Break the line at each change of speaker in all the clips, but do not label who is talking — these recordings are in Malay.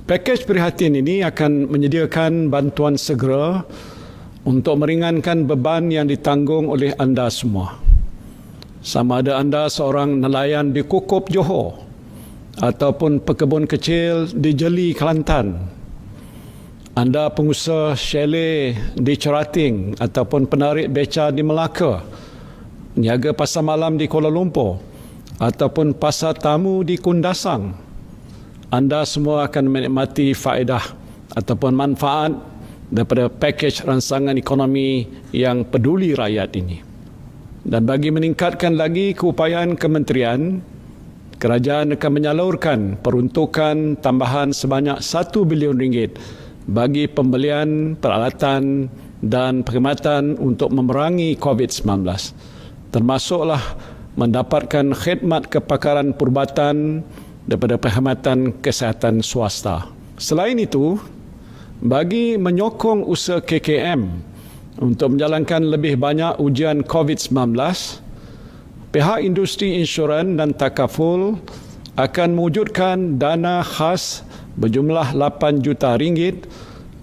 Pakej prihatin ini akan menyediakan bantuan segera untuk meringankan beban yang ditanggung oleh anda semua. Sama ada anda seorang nelayan di Kukup, Johor, ataupun pekebun kecil di Jeli, Kelantan. Anda pengusaha chalet di Cerating ataupun penarik beca di Melaka, niaga pasar malam di Kuala Lumpur ataupun pasar tamu di Kundasang. Anda semua akan menikmati faedah ataupun manfaat daripada pakej rangsangan ekonomi yang peduli rakyat ini. Dan bagi meningkatkan lagi keupayaan kementerian, kerajaan akan menyalurkan peruntukan tambahan sebanyak RM1 bilion bagi pembelian peralatan dan perkhidmatan untuk memerangi COVID-19, termasuklah mendapatkan khidmat kepakaran perubatan daripada perkhidmatan kesihatan swasta. Selain itu, bagi menyokong usaha KKM untuk menjalankan lebih banyak ujian COVID-19, pihak industri insurans dan takaful akan mewujudkan dana khas berjumlah RM8 juta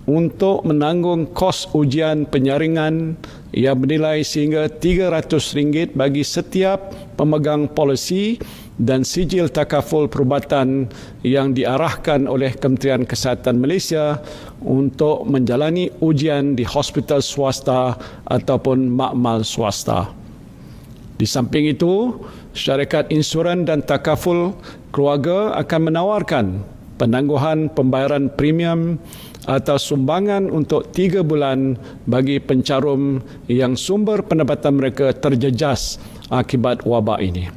untuk menanggung kos ujian penyaringan yang bernilai sehingga RM300 bagi setiap pemegang polisi dan sijil takaful perubatan yang diarahkan oleh Kementerian Kesihatan Malaysia untuk menjalani ujian di hospital swasta ataupun makmal swasta. Di samping itu, syarikat insurans dan takaful keluarga akan menawarkan penangguhan pembayaran premium atau sumbangan untuk 3 bulan bagi pencarum yang sumber pendapatan mereka terjejas akibat wabak ini.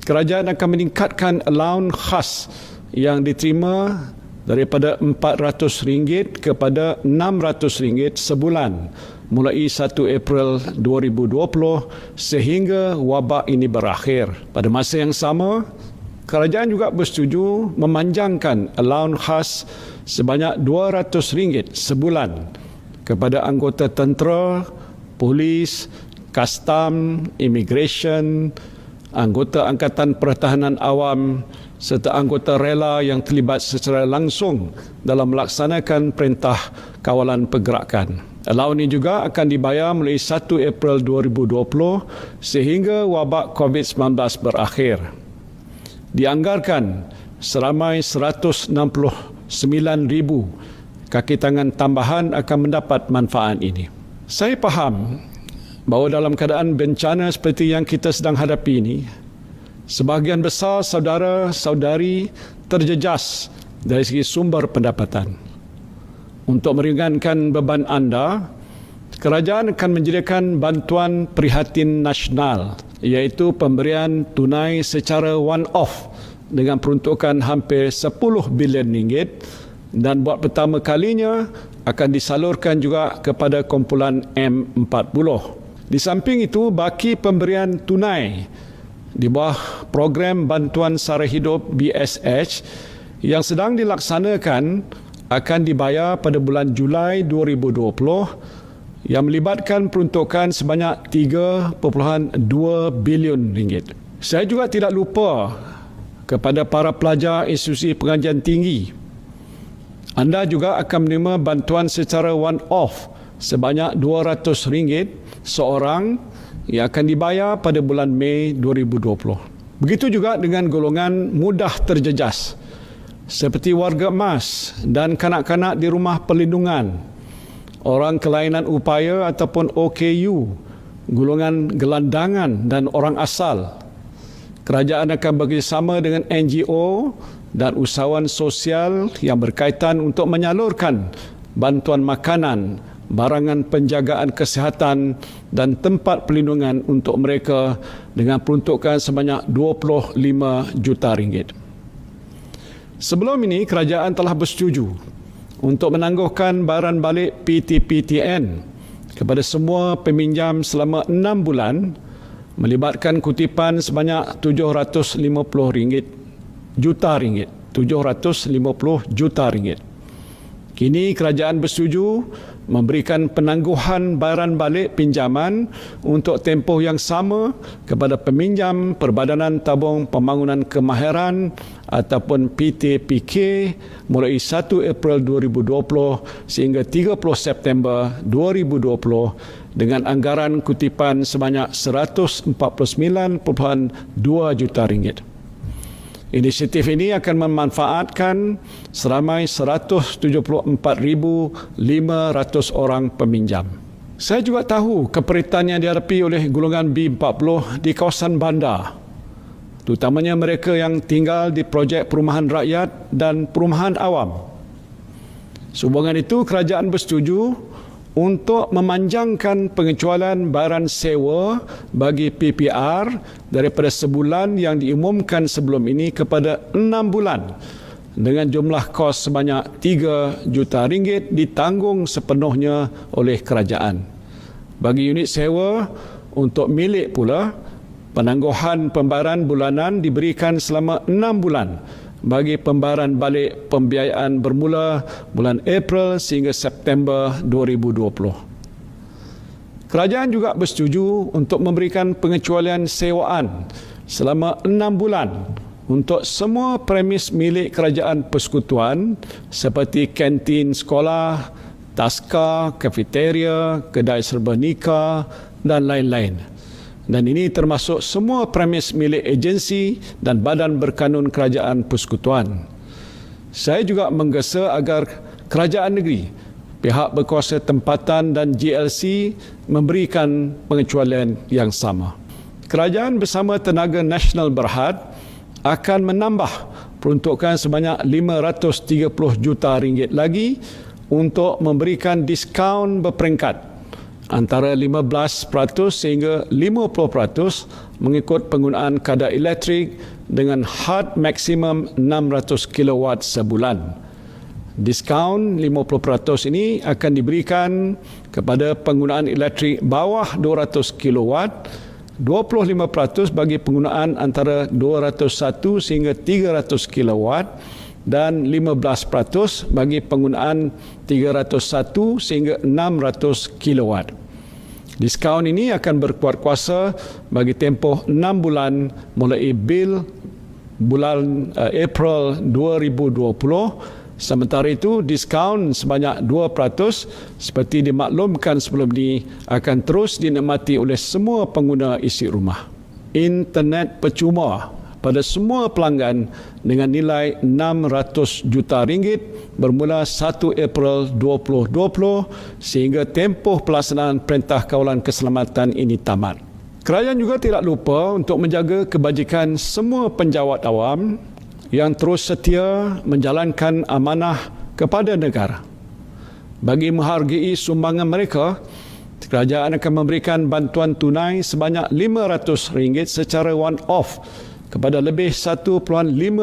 Kerajaan akan meningkatkan allowance khas yang diterima daripada RM400 kepada RM600 sebulan mulai 1 April 2020 sehingga wabak ini berakhir. Pada masa yang sama, kerajaan juga bersetuju memanjangkan allowance khas sebanyak RM200 sebulan kepada anggota tentera, polis, kastam, immigration, anggota Angkatan Pertahanan Awam serta anggota rela yang terlibat secara langsung dalam melaksanakan perintah kawalan pergerakan. Allowance ini juga akan dibayar mulai 1 April 2020 sehingga wabak COVID-19 berakhir. Dianggarkan seramai 169,000 kaki tangan tambahan akan mendapat manfaat ini. Saya faham bahawa dalam keadaan bencana seperti yang kita sedang hadapi ini, sebahagian besar saudara-saudari terjejas dari segi sumber pendapatan. Untuk meringankan beban anda, kerajaan akan menyediakan bantuan prihatin nasional, iaitu pemberian tunai secara one-off dengan peruntukan hampir RM10 bilion dan buat pertama kalinya akan disalurkan juga kepada kumpulan M40. Di samping itu, baki pemberian tunai di bawah program bantuan sara hidup BSH yang sedang dilaksanakan akan dibayar pada bulan Julai 2020 yang melibatkan peruntukan sebanyak RM3.2 bilion. Saya juga tidak lupa kepada para pelajar institusi pengajian tinggi. Anda juga akan menerima bantuan secara one-off sebanyak RM200 seorang yang akan dibayar pada bulan Mei 2020. Begitu juga dengan golongan mudah terjejas seperti warga emas dan kanak-kanak di rumah perlindungan, orang kelainan upaya ataupun OKU, golongan gelandangan dan orang asal. Kerajaan akan bekerjasama dengan NGO dan usahawan sosial yang berkaitan untuk menyalurkan bantuan makanan, barangan penjagaan kesihatan dan tempat perlindungan untuk mereka dengan peruntukan sebanyak RM25 juta. Sebelum ini, kerajaan telah bersetuju untuk menangguhkan bayaran balik PTPTN kepada semua peminjam selama 6 bulan melibatkan kutipan sebanyak RM750 juta. Kini kerajaan bersetuju memberikan penangguhan bayaran balik pinjaman untuk tempoh yang sama kepada peminjam Perbadanan Tabung Pembangunan Kemahiran ataupun PTPK mulai 1 April 2020 sehingga 30 September 2020 dengan anggaran kutipan sebanyak RM149.2 juta. Inisiatif ini akan memanfaatkan seramai 174,500 orang peminjam. Saya juga tahu keperitan yang dihadapi oleh golongan B40 di kawasan bandar, terutamanya mereka yang tinggal di projek perumahan rakyat dan perumahan awam. Sehubungan itu, kerajaan bersetuju untuk memanjangkan pengecualian bayaran sewa bagi PPR daripada sebulan yang diumumkan sebelum ini kepada 6 bulan dengan jumlah kos sebanyak RM3 juta ditanggung sepenuhnya oleh kerajaan. Bagi unit sewa untuk milik pula, penangguhan pembayaran bulanan diberikan selama 6 bulan bagi pembayaran balik pembiayaan bermula bulan April sehingga September 2020. Kerajaan juga bersetuju untuk memberikan pengecualian sewaan selama 6 bulan untuk semua premis milik kerajaan persekutuan seperti kantin sekolah, taska, kafeteria, kedai serba nikah dan lain-lain. Dan ini termasuk semua premis milik agensi dan badan berkanun kerajaan persekutuan. Saya juga menggesa agar kerajaan negeri, pihak berkuasa tempatan dan GLC memberikan pengecualian yang sama. Kerajaan bersama Tenaga Nasional Berhad akan menambah peruntukan sebanyak RM530 juta lagi untuk memberikan diskaun berperingkat antara 15% sehingga 50% mengikut penggunaan kadar elektrik dengan had maksimum 600 kW sebulan. Diskaun 50% ini akan diberikan kepada penggunaan elektrik bawah 200 kW, 25% bagi penggunaan antara 201 sehingga 300 kW dan 15% bagi penggunaan 301 sehingga 600 kW. Diskaun ini akan berkuat kuasa bagi tempoh 6 bulan mulai bulan April 2020. Sementara itu, diskaun sebanyak 2% seperti dimaklumkan sebelum ini akan terus dinikmati oleh semua pengguna isi rumah. Internet percuma pada semua pelanggan dengan nilai RM600 juta bermula 1 April 2020 sehingga tempoh pelaksanaan Perintah Kawalan Keselamatan ini tamat. Kerajaan juga tidak lupa untuk menjaga kebajikan semua penjawat awam yang terus setia menjalankan amanah kepada negara. Bagi menghargai sumbangan mereka, kerajaan akan memberikan bantuan tunai sebanyak RM500 secara one-off kepada lebih 1.5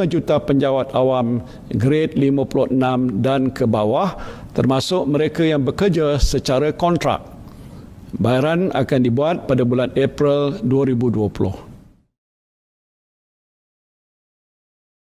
juta penjawat awam grade 56 dan ke bawah, termasuk mereka yang bekerja secara kontrak. Bayaran akan dibuat pada bulan April 2020.